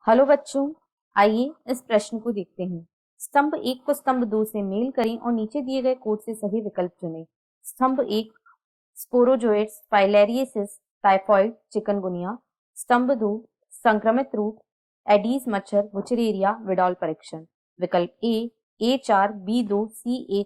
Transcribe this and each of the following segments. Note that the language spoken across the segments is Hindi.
हेलो बच्चों, आइए इस प्रश्न को देखते हैं। स्तंभ 1 को स्तंभ 2 से मेल करें और नीचे दिए गए कोड से सही विकल्प चुनें। स्तंभ 1 स्पोरोजोइट्स, फाइलेरियसिस, टाइफॉइड, चिकनगुनिया। स्तंभ 2 संक्रमित रूप, एडीज मच्छर, वुचेरेरिया, विडॉल परीक्षण। विकल्प A4, B2, C1,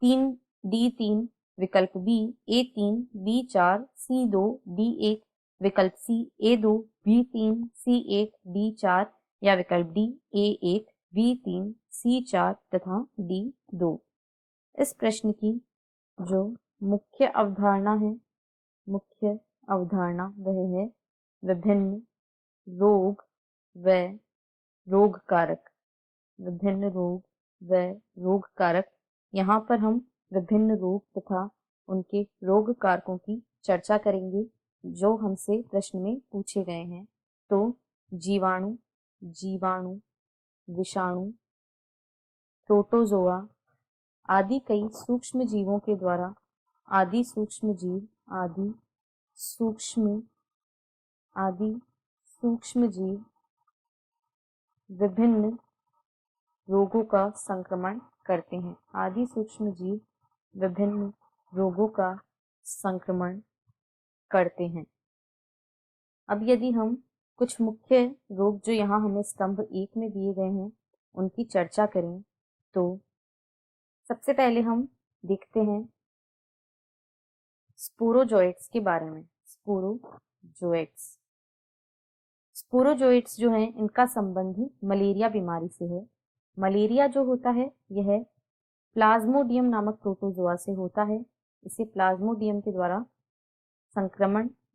3, D3। विकल्प B A3, B4, C2, D1। विकल्प C A2, B3, C1, D4 या विकल्प D A1, B3, C4 तथा D2। इस प्रश्न की जो मुख्य अवधारणा वह है विभिन्न रोग व रोग कारक। विभिन्न रोग व रोग कारक। यहाँ पर हम विभिन्न रोग तथा उनके रोग कारकों की चर्चा करेंगे जो हमसे प्रश्न में पूछे गए हैं। तो जीवाणु, विषाणु, प्रोटोजोआ आदि कई सूक्ष्म जीवों के द्वारा आदि सूक्ष्म जीव विभिन्न रोगों का संक्रमण करते हैं। आदि सूक्ष्म जीव विभिन्न रोगों का संक्रमण करते हैं। अब यदि हम कुछ मुख्य रोग जो यहाँ हमें स्तंभ 1 में दिए गए हैं उनकी चर्चा करें तो सबसे पहले हम देखते हैं स्पोरोजोइट्स के बारे में। स्पोरोजोइट्स जो हैं इनका संबंध मलेरिया बीमारी से है। मलेरिया जो होता है यह प्लाज्मोडियम नामक प्रोटोजोआ से होता है। इसे प्लाज्मोडियम के द्वारा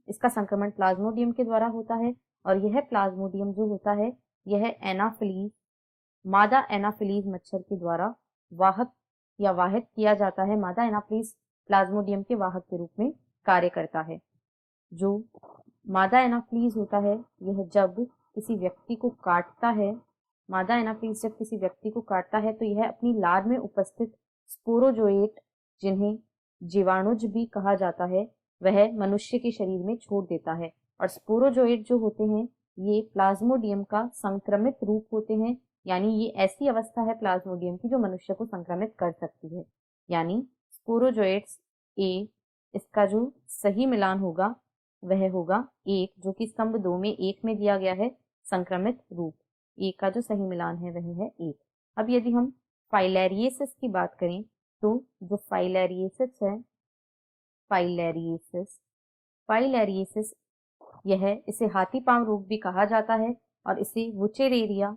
इसका संक्रमण प्लाज्मोडियम के द्वारा होता है और यह प्लाज्मोडियम जो होता है यह एनाफिलीज, मादा एनाफिलीज मच्छर के द्वारा वाहित किया जाता है। मादा एनाफिलीज प्लाज्मोडियम के वाहक के रूप में कार्य करता है। जो मादा एनाफिलीज होता है यह जब किसी व्यक्ति को काटता है, मादा एनाफिलीज जब किसी व्यक्ति को काटता है तो यह अपनी लार में उपस्थित स्पोरोजोएट, जिन्हें जीवाणुज भी कहा जाता है, वह मनुष्य के शरीर में छोड़ देता है। और स्पोरोजोएट जो होते हैं ये प्लाज्मोडियम का संक्रमित रूप होते हैं, यानी ये ऐसी अवस्था है प्लाज्मोडियम की जो मनुष्य को संक्रमित कर सकती है। यानी स्पोरोजोएट्स ए, इसका जो सही मिलान होगा वह होगा 1, जो कि स्तंभ 2 में 1 में दिया गया है। संक्रमित रूप ए का जो सही मिलान है वह है 1। अब यदि हम फाइलेरियसिस की बात करें तो जो फाइलेरियसिस है, फाइलेरियसिस यह इसे हाथी पांव रोग भी कहा जाता है और इसे वुचेरेरिया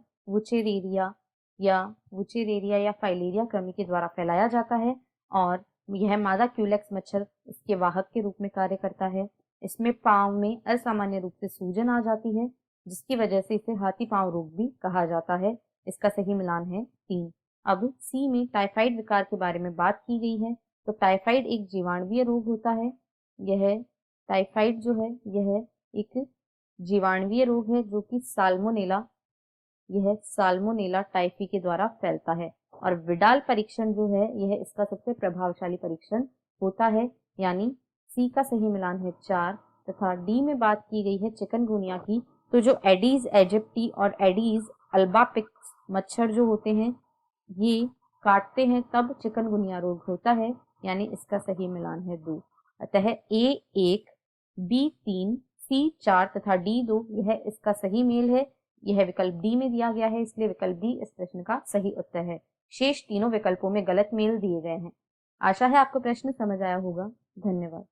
या फाइलेरिया कृमि के द्वारा फैलाया जाता है और यह मादा क्यूलेक्स मच्छर इसके वाहक के रूप में कार्य करता है। इसमें पांव में असामान्य रूप से सूजन आ जाती है जिसकी वजह से इसे हाथी पांव रोग भी कहा जाता है। इसका सही मिलान है 3। अब सी में टाइफाइड विकार के बारे में बात की गई है। तो टाइफाइड एक जीवाणुवीय रोग होता है। यह टाइफाइड जो है यह एक जीवाणुवीय रोग है जो कि साल्मोनेला टाइफी के द्वारा फैलता है। और विडाल परीक्षण जो है यह इसका सबसे प्रभावशाली परीक्षण होता है, यानी सी का सही मिलान है 4। तथा डी में बात की गई है चिकनगुनिया की। तो जो एडीज एजिप्टी और एडीज अल्बापिक्स मच्छर जो होते हैं ये काटते हैं तब चिकनगुनिया रोग होता है, यानी इसका सही मिलान है 2। अतः A1, B3, C4 तथा D2 यह इसका सही मेल है। यह विकल्प डी में दिया गया है, इसलिए विकल्प डी इस प्रश्न का सही उत्तर है। शेष तीनों विकल्पों में गलत मेल दिए गए हैं। आशा है आपको प्रश्न समझ आया होगा। धन्यवाद।